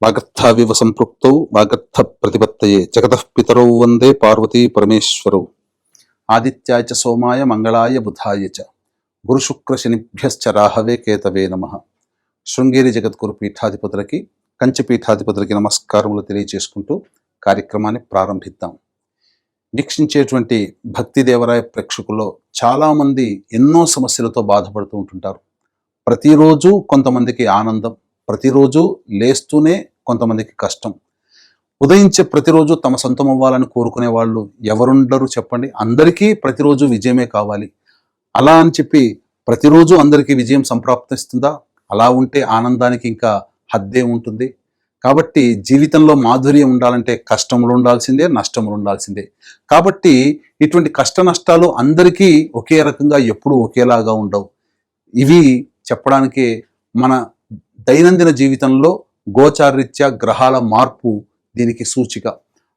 వాగర్థావివ సంపృక్తౌ వాగర్థ ప్రతిపత్తయే జగతః పితరౌ వందే పార్వతీ పరమేశ్వరౌ. ఆదిత్యాయ చ సోమాయ మంగళాయ బుధాయ చ గురుశుక్ర శనిభ్యశ్చ రాహవే కేతవే నమః. శృంగేరి జగద్గురు పీఠాధిపతులకి కంచి పీఠాధిపతులకి నమస్కారములు తెలియజేసుకుంటూ కార్యక్రమాన్ని ప్రారంభిద్దాం. వీక్షించేటువంటి భక్తి దేవరాయ ప్రేక్షకుల్లో చాలామంది ఎన్నో సమస్యలతో బాధపడుతూ ఉంటుంటారు. ప్రతిరోజు కొంతమందికి ఆనందం, ప్రతిరోజు లేస్తూనే కొంతమందికి కష్టం. ఉదయించే ప్రతిరోజు తమ సొంతం అవ్వాలని కోరుకునే వాళ్ళు ఎవరుండరు చెప్పండి? అందరికీ ప్రతిరోజు విజయమే కావాలి. అలా అని చెప్పి ప్రతిరోజు అందరికీ విజయం సంప్రాప్తిస్తుందా? అలా ఉంటే ఆనందానికి ఇంకా హద్దే ఉంటుంది. కాబట్టి జీవితంలో మాధుర్యం ఉండాలంటే కష్టములు ఉండాల్సిందే, నష్టములు ఉండాల్సిందే. కాబట్టి ఇటువంటి కష్ట నష్టాలు అందరికీ ఒకే రకంగా ఎప్పుడూ ఒకేలాగా ఉండవు. ఇవి చెప్పడానికి మన దైనందిన జీవితంలో గోచారరీత్యా గ్రహాల మార్పు దీనికి సూచిక.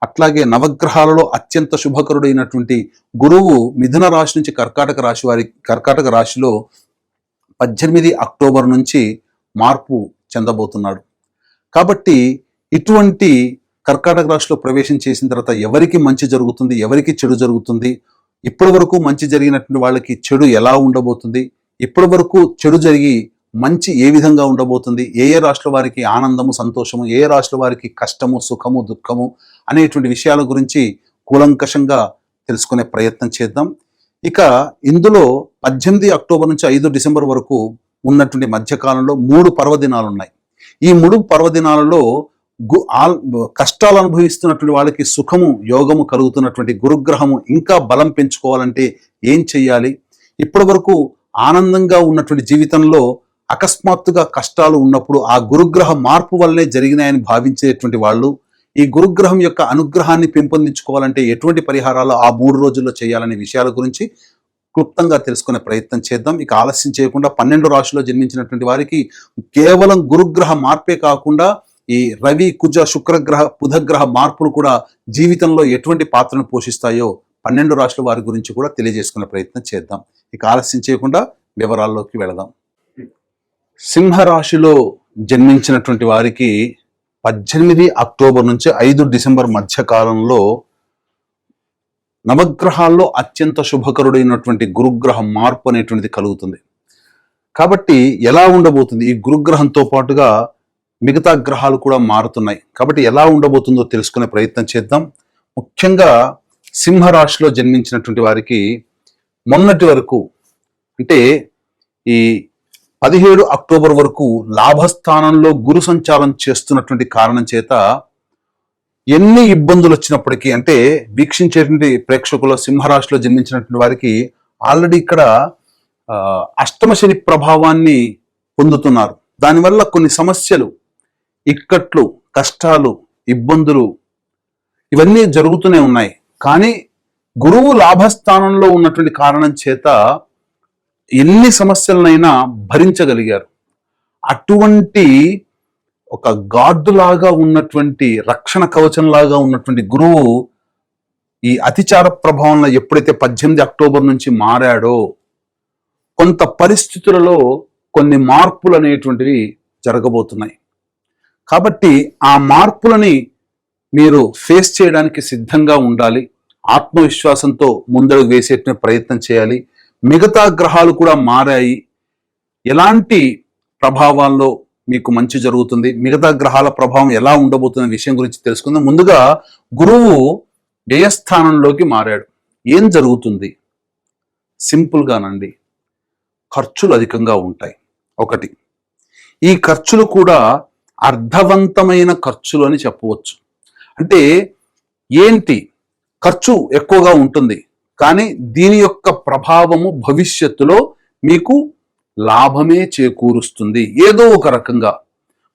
అట్లాగే నవగ్రహాలలో అత్యంత శుభకరుడైనటువంటి గురువు మిథున రాశి నుంచి కర్కాటక రాశిలో 18 అక్టోబర్ నుంచి మార్పు చెందబోతున్నాడు. కాబట్టి ఇటువంటి కర్కాటక రాశిలో ప్రవేశం చేసిన తర్వాత ఎవరికి మంచి జరుగుతుంది, ఎవరికి చెడు జరుగుతుంది, ఇప్పటి వరకు మంచి జరిగినటువంటి వాళ్ళకి చెడు ఎలా ఉండబోతుంది, ఇప్పటి వరకు చెడు జరిగి మంచి ఏ విధంగా ఉండబోతుంది, ఏ ఏ రాశుల వారికి ఆనందము సంతోషము, ఏ రాశుల వారికి కష్టము సుఖము దుఃఖము అనేటువంటి విషయాల గురించి కూలంకషంగా తెలుసుకునే ప్రయత్నం చేద్దాం. ఇక ఇందులో 18 అక్టోబర్ నుంచి 5 డిసెంబర్ వరకు ఉన్నటువంటి మధ్యకాలంలో 3 పర్వదినాలు ఉన్నాయి. ఈ 3 పర్వదినాలలో కష్టాలు అనుభవిస్తున్నటువంటి వాళ్ళకి సుఖము యోగము కలుగుతున్నటువంటి గురుగ్రహము ఇంకా బలం పెంచుకోవాలంటే ఏం చెయ్యాలి, ఇప్పటి వరకు ఆనందంగా ఉన్నటువంటి జీవితంలో అకస్మాత్తుగా కష్టాలు ఉన్నప్పుడు ఆ గురుగ్రహ మార్పు వల్లే జరిగినాయని భావించేటువంటి వాళ్ళు ఈ గురుగ్రహం యొక్క అనుగ్రహాన్ని పెంపొందించుకోవాలంటే ఎటువంటి పరిహారాలు ఆ 3 రోజుల్లో చేయాలనే విషయాల గురించి క్లుప్తంగా తెలుసుకునే ప్రయత్నం చేద్దాం. ఇక ఆలస్యం చేయకుండా 12 రాశుల్లో జన్మించినటువంటి వారికి కేవలం గురుగ్రహ మార్పే కాకుండా ఈ రవి కుజ శుక్రగ్రహ బుధగ్రహ మార్పులు కూడా జీవితంలో ఎటువంటి పాత్రను పోషిస్తాయో 12 రాశుల వారి గురించి కూడా తెలియజేసుకునే ప్రయత్నం చేద్దాం. ఇక ఆలస్యం చేయకుండా వివరాల్లోకి వెళదాం. సింహరాశిలో జన్మించినటువంటి వారికి 18 అక్టోబర్ నుంచి 5 డిసెంబర్ మధ్య కాలంలో నవగ్రహాల్లో అత్యంత శుభకరుడైనటువంటి గురుగ్రహ మార్పు అనేటువంటిది కలుగుతుంది. కాబట్టి ఎలా ఉండబోతుంది, ఈ గురుగ్రహంతో పాటుగా మిగతా గ్రహాలు కూడా మారుతున్నాయి. కాబట్టి ఎలా ఉండబోతుందో తెలుసుకునే ప్రయత్నం చేద్దాం. ముఖ్యంగా సింహరాశిలో జన్మించినటువంటి వారికి మొన్నటి వరకు అంటే ఈ 17 అక్టోబర్ వరకు లాభస్థానంలో గురు సంచారం చేస్తున్నటువంటి కారణం చేత ఎన్ని ఇబ్బందులు వచ్చినప్పటికీ, అంటే వీక్షించేటువంటి ప్రేక్షకుల సింహరాశిలో జన్మించినటువంటి వారికి ఆల్రెడీ ఇక్కడ అష్టమ శని ప్రభావాన్ని పొందుతున్నారు. దానివల్ల కొన్ని సమస్యలు, ఇక్కట్లు, కష్టాలు, ఇబ్బందులు ఇవన్నీ జరుగుతూనే ఉన్నాయి. కానీ గురువు లాభస్థానంలో ఉన్నటువంటి కారణం చేత ఎన్ని సమస్యలనైనా భరించగలిగారు. అటువంటి ఒక గార్డు లాగా ఉన్నటువంటి రక్షణ కవచంలాగా ఉన్నటువంటి గురువు ఈ అతిచార ప్రభావంలో ఎప్పుడైతే 18 అక్టోబర్ నుంచి మారాడో కొంత పరిస్థితులలో కొన్ని మార్పులు అనేటువంటివి జరగబోతున్నాయి. కాబట్టి ఆ మార్పులని మీరు ఫేస్ చేయడానికి సిద్ధంగా ఉండాలి. ఆత్మవిశ్వాసంతో ముందడుగు వేసేటువంటి ప్రయత్నం చేయాలి. మిగతా గ్రహాలు కూడా మారాయి. ఎలాంటి ప్రభావాల్లో మీకు మంచి జరుగుతుంది, మిగతా గ్రహాల ప్రభావం ఎలా ఉండబోతున్న విషయం గురించి తెలుసుకుందాం. ముందుగా గురువు వ్యయస్థానంలోకి మారాడు. ఏం జరుగుతుంది? సింపుల్గానండి, ఖర్చులు అధికంగా ఉంటాయి. ఒకటి, ఈ ఖర్చులు కూడా అర్థవంతమైన ఖర్చులు అని చెప్పవచ్చు. అంటే ఏంటి, ఖర్చు ఎక్కువగా ఉంటుంది కానీ దీని యొక్క ప్రభావము భవిష్యత్తులో మీకు లాభమే చేకూరుస్తుంది ఏదో ఒక రకంగా.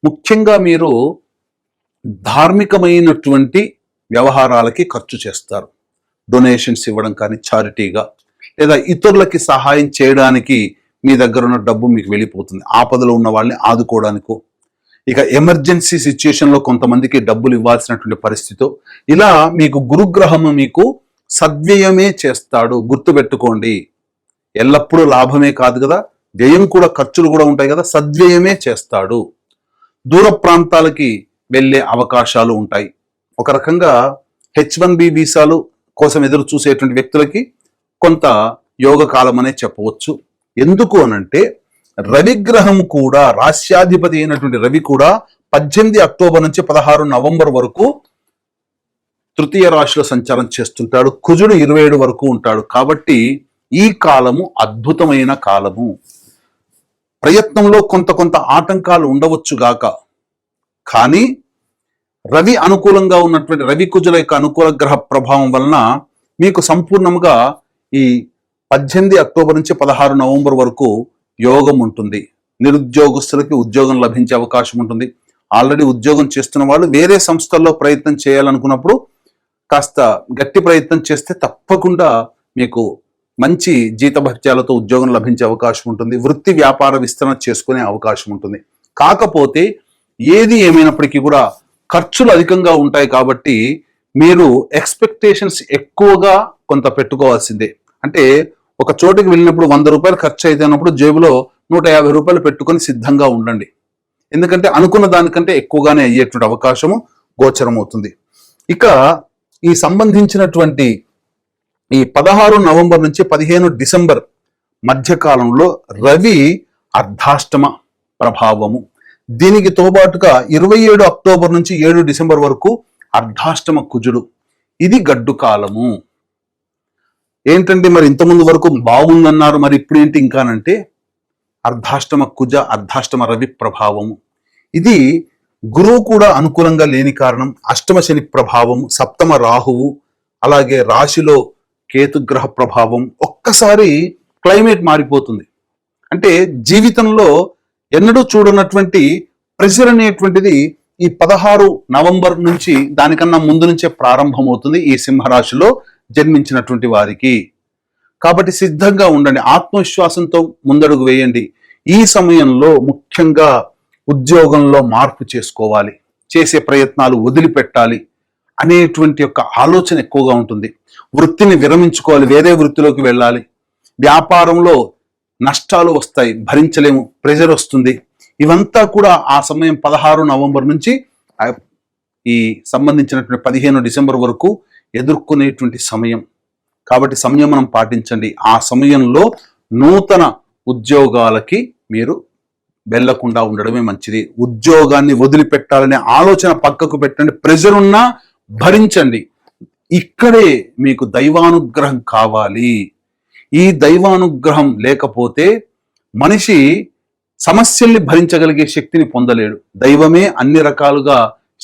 ముఖ్యంగా మీరు ధార్మికమైనటువంటి వ్యవహారాలకి ఖర్చు చేస్తారు. డొనేషన్స్ ఇవ్వడం కానీ, చారిటీగా, లేదా ఇతరులకి సహాయం చేయడానికి మీ దగ్గర ఉన్న డబ్బు మీకు వెళ్ళిపోతుంది. ఆపదలో ఉన్న వాళ్ళని ఆదుకోవడానికో, ఇక ఎమర్జెన్సీ సిచ్యుయేషన్లో కొంతమందికి డబ్బులు ఇవ్వాల్సినటువంటి పరిస్థితి. ఇలా మీకు గురుగ్రహము మీకు సద్వ్యయమే చేస్తాడు. గుర్తుపెట్టుకోండి, ఎల్లప్పుడూ లాభమే కాదు కదా, వ్యయం కూడా, ఖర్చులు కూడా ఉంటాయి కదా. సద్వ్యయమే చేస్తాడు. దూర ప్రాంతాలకి వెళ్ళే అవకాశాలు ఉంటాయి. ఒక రకంగా H1B వీసాలు కోసం ఎదురు చూసేటువంటి వ్యక్తులకి కొంత యోగ కాలం అనే చెప్పవచ్చు. ఎందుకు అనంటే రవిగ్రహం కూడా, రాశ్యాధిపతి అయినటువంటి రవి కూడా 18 అక్టోబర్ నుంచి 16 నవంబర్ వరకు తృతీయ రాశిలో సంచారం చేస్తుంటాడు. కుజుడు 27 వరకు ఉంటాడు. కాబట్టి ఈ కాలము అద్భుతమైన కాలము. ప్రయత్నంలో కొంత ఆటంకాలు ఉండవచ్చు గాక, కానీ రవి అనుకూలంగా ఉన్నటువంటి రవి కుజుల యొక్క అనుకూల గ్రహ ప్రభావం వలన మీకు సంపూర్ణంగా ఈ 18 అక్టోబర్ నుంచి 16 నవంబర్ వరకు యోగం ఉంటుంది. నిరుద్యోగస్తులకి ఉద్యోగం లభించే అవకాశం ఉంటుంది. ఆల్రెడీ ఉద్యోగం చేస్తున్న వాళ్ళు వేరే సంస్థల్లో ప్రయత్నం చేయాలనుకున్నప్పుడు కాస్త గట్టి ప్రయత్నం చేస్తే తప్పకుండా మీకు మంచి జీతభత్యాలతో ఉద్యోగం లభించే అవకాశం ఉంటుంది. వృత్తి వ్యాపార విస్తరణ చేసుకునే అవకాశం ఉంటుంది. కాకపోతే ఏది ఏమైనప్పటికీ కూడా ఖర్చులు అధికంగా ఉంటాయి. కాబట్టి మీరు ఎక్స్పెక్టేషన్స్ ఎక్కువగా కొంత పెట్టుకోవాల్సిందే. అంటే ఒక చోటుకి వెళ్ళినప్పుడు 100 రూపాయలు ఖర్చు అయితే అన్నప్పుడు జేబులో 150 రూపాయలు పెట్టుకొని సిద్ధంగా ఉండండి. ఎందుకంటే అనుకున్న దానికంటే ఎక్కువగానే అయ్యేటువంటి అవకాశము గోచరమవుతుంది. ఇక ఈ సంబంధించినటువంటి ఈ 16 నవంబర్ నుంచి 15 డిసెంబర్ మధ్యకాలంలో రవి అర్ధాష్టమ ప్రభావము. దీనికి తోబాటుగా 27 అక్టోబర్ నుంచి 7 డిసెంబర్ వరకు అర్ధాష్టమ కుజుడు. ఇది గడ్డు కాలము. ఏంటంటే మరి ఇంతకుముందు వరకు బాగుందన్నారు, మరి ఇప్పుడు ఏంటి ఇంకానంటే అర్ధాష్టమ కుజ అర్ధాష్టమ రవి ప్రభావము. ఇది గురువు కూడా అనుకూలంగా లేని కారణం, అష్టమ శని ప్రభావం, సప్తమ రాహువు, అలాగే రాశిలో కేతుగ్రహ ప్రభావం. ఒక్కసారి క్లైమేట్ మారిపోతుంది. అంటే జీవితంలో ఎన్నడూ చూడనటువంటి ప్రెషర్ అనేటువంటిది ఈ 16 నవంబర్ నుంచి దానికన్నా ముందు నుంచే ప్రారంభమవుతుంది ఈ సింహరాశిలో జన్మించినటువంటి వారికి. కాబట్టి సిద్ధంగా ఉండండి, ఆత్మవిశ్వాసంతో ముందడుగు వేయండి. ఈ సమయంలో ముఖ్యంగా ఉద్యోగంలో మార్పు చేసుకోవాలి, చేసే ప్రయత్నాలు వదిలిపెట్టాలి అనేటువంటి యొక్క ఆలోచన ఎక్కువగా ఉంటుంది. వృత్తిని విరమించుకోవాలి, వేరే వృత్తిలోకి వెళ్ళాలి. వ్యాపారంలో నష్టాలు వస్తాయి, భరించలేము, ప్రెషర్ వస్తుంది. ఇవంతా కూడా ఆ సమయం 16 నవంబర్ నుంచి ఈ సంబంధించినటువంటి 15 డిసెంబర్ వరకు ఎదుర్కొనేటువంటి సమయం. కాబట్టి సంయమనం పాటించండి. ఆ సమయంలో నూతన ఉద్యోగాలకి మీరు వెళ్లకుండా ఉండడమే మంచిది. ఉద్యోగాన్ని వదిలిపెట్టాలనే ఆలోచన పక్కకు పెట్టండి. ప్రెషర్ ఉన్నా భరించండి. ఇక్కడే మీకు దైవానుగ్రహం కావాలి. ఈ దైవానుగ్రహం లేకపోతే మనిషి సమస్యల్ని భరించగలిగే శక్తిని పొందలేడు. దైవమే అన్ని రకాలుగా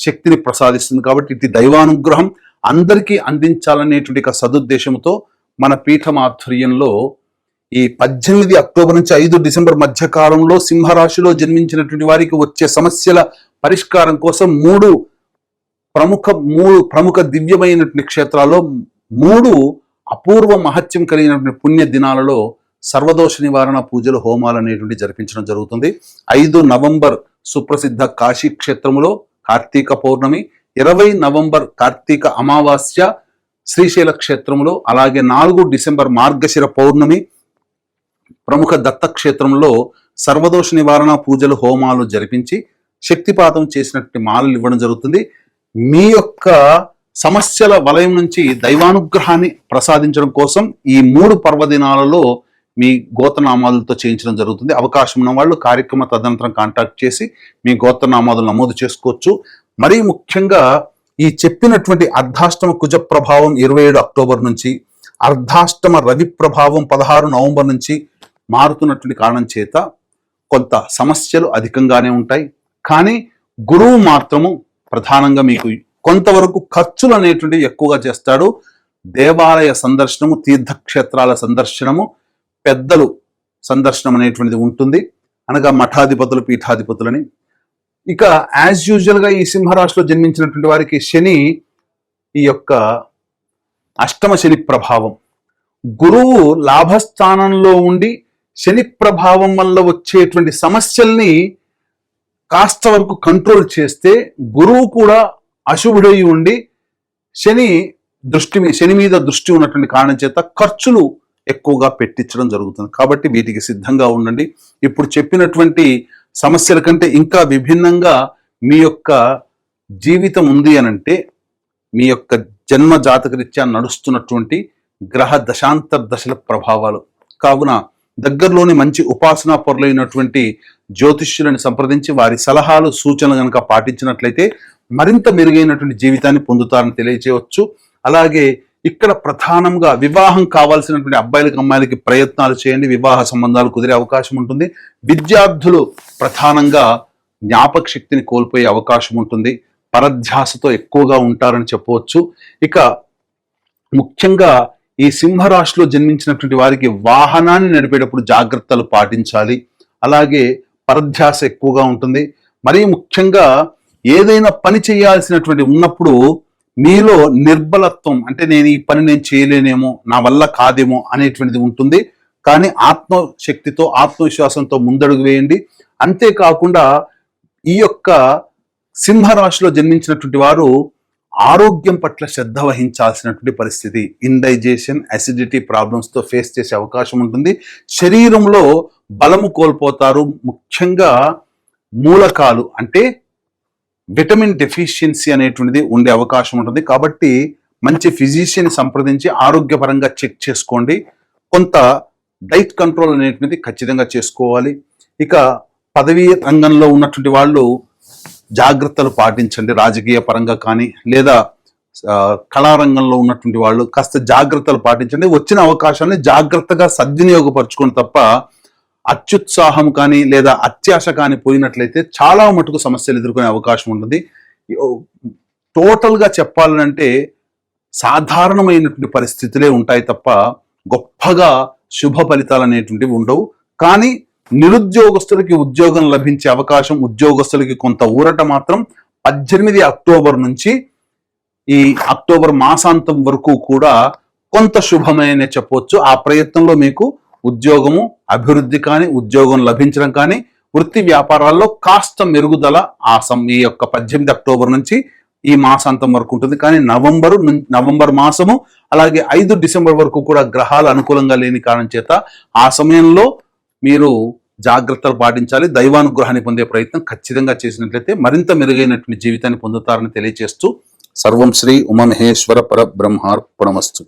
శక్తిని ప్రసాదిస్తుంది. కాబట్టి ఇది దైవానుగ్రహం అందరికీ అందించాలనేటువంటి సదుద్దేశంతో మన పీఠం ఆధ్వర్యంలో ఈ 18 అక్టోబర్ నుంచి 5 డిసెంబర్ మధ్య కాలంలో సింహరాశిలో జన్మించినటువంటి వారికి వచ్చే సమస్యల పరిష్కారం కోసం మూడు ప్రముఖ దివ్యమైనటువంటి క్షేత్రాల్లో 3 అపూర్వ మహత్యం కలిగినటువంటి పుణ్య దినాలలో సర్వదోష నివారణ పూజలు, హోమాలు అనేటువంటి జరిపించడం జరుగుతుంది. 5 నవంబర్ సుప్రసిద్ధ కాశీ క్షేత్రములో కార్తీక పౌర్ణమి, 20 నవంబర్ కార్తీక అమావాస్య శ్రీశైల క్షేత్రంలో, అలాగే 4 డిసెంబర్ మార్గశిర పౌర్ణమి ప్రముఖ దత్తక్షేత్రంలో సర్వదోష నివారణ పూజలు, హోమాలు జరిపించి శక్తిపాతం చేసినటువంటి మాలలు ఇవ్వడం జరుగుతుంది. మీ యొక్క సమస్యల వలయం నుంచి దైవానుగ్రహాన్ని ప్రసాదించడం కోసం ఈ 3 పర్వదినాలలో మీ గోత్రనామాలతో చేయించడం జరుగుతుంది. అవకాశం ఉన్న వాళ్ళు కార్యక్రమ తదనంతరం కాంటాక్ట్ చేసి మీ గోత్రనామాలు నమోదు చేసుకోవచ్చు. మరీ ముఖ్యంగా ఈ చెప్పినటువంటి అర్ధాష్టమ కుజ ప్రభావం 27 అక్టోబర్ నుంచి, అర్ధాష్టమ రవి ప్రభావం 16 నవంబర్ నుంచి మారుతున్నటువంటి కారణం చేత కొంత సమస్యలు అధికంగానే ఉంటాయి. కానీ గురువు మాత్రము ప్రధానంగా మీకు కొంతవరకు ఖర్చులు అనేటువంటివి ఎక్కువగా చేస్తాడు. దేవాలయ సందర్శనము, తీర్థక్షేత్రాల సందర్శనము, పెద్దలు సందర్శనం అనేటువంటిది ఉంటుంది, అనగా మఠాధిపతులు, పీఠాధిపతులని. ఇక యాజ్ యూజువల్గా ఈ సింహరాశిలో జన్మించినటువంటి వారికి శని, ఈ యొక్క అష్టమ శని ప్రభావం, గురువు లాభస్థానంలో ఉండి శని ప్రభావం వల్ల వచ్చేటువంటి సమస్యల్ని కాస్త వరకు కంట్రోల్ చేస్తే, గురువు కూడా అశుభుడై ఉండి శని మీద దృష్టి ఉన్నటువంటి కారణం చేత ఖర్చులు ఎక్కువగా పెట్టించడం జరుగుతుంది. కాబట్టి వీటికి సిద్ధంగా ఉండండి. ఇప్పుడు చెప్పినటువంటి సమస్యల కంటే ఇంకా విభిన్నంగా మీ యొక్క జీవితం ఉంది అనంటే మీ యొక్క జన్మ జాతకరీత్యా నడుస్తున్నటువంటి గ్రహ దశాంతర దశల ప్రభావాలు. కావున దగ్గరలోని మంచి ఉపాసనా పరులైనటువంటి జ్యోతిష్యులను సంప్రదించి వారి సలహాలు సూచనలు కనుక పాటించినట్లయితే మరింత మెరుగైనటువంటి జీవితాన్ని పొందుతారని తెలియజేయవచ్చు. అలాగే ఇక్కడ ప్రధానంగా వివాహం కావాల్సినటువంటి అబ్బాయిలకి అమ్మాయిలకి ప్రయత్నాలు చేయండి, వివాహ సంబంధాలు కుదిరే అవకాశం ఉంటుంది. విద్యార్థులు ప్రధానంగా జ్ఞాపక శక్తిని కోల్పోయే అవకాశం ఉంటుంది, పరధ్యాసతో ఎక్కువగా ఉంటారని చెప్పవచ్చు. ఇక ముఖ్యంగా ఈ సింహరాశిలో జన్మించినటువంటి వారికి వాహనాన్ని నడిపేటప్పుడు జాగ్రత్తలు పాటించాలి. అలాగే పరధ్యాస ఎక్కువగా ఉంటుంది. మరీ ముఖ్యంగా ఏదైనా పని చేయాల్సినటువంటి ఉన్నప్పుడు మీలో నిర్బలత్వం, అంటే నేను ఈ పని నేను చేయలేనేమో, నా వల్ల కాదేమో అనేటువంటిది ఉంటుంది. కానీ ఆత్మశక్తితో ఆత్మవిశ్వాసంతో ముందడుగు వేయండి. అంతేకాకుండా ఈ యొక్క సింహరాశిలో జన్మించినటువంటి వారు ఆరోగ్యం పట్ల శ్రద్ధ వహించాల్సినటువంటి పరిస్థితి. ఇండైజెషన్, అసిడిటీ ప్రాబ్లమ్స్తో ఫేస్ చేసే అవకాశం ఉంటుంది. శరీరంలో బలము కోల్పోతారు. ముఖ్యంగా మూలకాలు అంటే విటమిన్ డెఫిషియన్సీ అనేటువంటిది ఉండే అవకాశం ఉంటుంది. కాబట్టి మంచి ఫిజిషియన్ సంప్రదించి ఆరోగ్యపరంగా చెక్ చేసుకోండి. కొంత డైట్ కంట్రోల్ అనేటువంటిది ఖచ్చితంగా చేసుకోవాలి. ఇక పదవీ రంగంలో ఉన్నటువంటి వాళ్ళు జాగ్రత్తలు పాటించండి. రాజకీయ పరంగా కానీ లేదా కళారంగంలో ఉన్నటువంటి వాళ్ళు కాస్త జాగ్రత్తలు పాటించండి. వచ్చిన అవకాశాన్ని జాగ్రత్తగా సద్వినియోగపరచుకోండి తప్ప అత్యుత్సాహం కానీ లేదా అత్యాశ కానీ పోయినట్లయితే చాలా మటుకు సమస్యలు ఎదుర్కొనే అవకాశం ఉంటుంది. టోటల్గా చెప్పాలంటే సాధారణమైనటువంటి పరిస్థితులే ఉంటాయి తప్ప గొప్పగా శుభ ఫలితాలు అనేటువంటివి ఉండవు. కానీ నిరుద్యోగస్తులకి ఉద్యోగం లభించే అవకాశం, ఉద్యోగస్తులకి కొంత ఊరట మాత్రం 18 అక్టోబర్ నుంచి ఈ అక్టోబర్ మాసాంతం వరకు కూడా కొంత శుభమనే చెప్పవచ్చు. ఆ ప్రయత్నంలో మీకు ఉద్యోగము అభివృద్ధి కానీ, ఉద్యోగం లభించడం కానీ, వృత్తి వ్యాపారాల్లో కాస్త మెరుగుదల ఈ యొక్క 18 అక్టోబర్ నుంచి ఈ మాసాంతం వరకు ఉంటుంది. కానీ నవంబర్ మాసము అలాగే 5 డిసెంబర్ వరకు కూడా గ్రహాలు అనుకూలంగా లేని కారణం చేత ఆ సమయంలో మీరు జాగ్రత్తలు పాటించాలి. దైవానుగ్రహాన్ని పొందే ప్రయత్నం ఖచ్చితంగా చేసినట్లయితే మరింత మెరుగైనటువంటి జీవితాన్ని పొందుతారని తెలియజేస్తూ సర్వం శ్రీ ఉమామహేశ్వర పరబ్రహ్మార్పణమస్తు.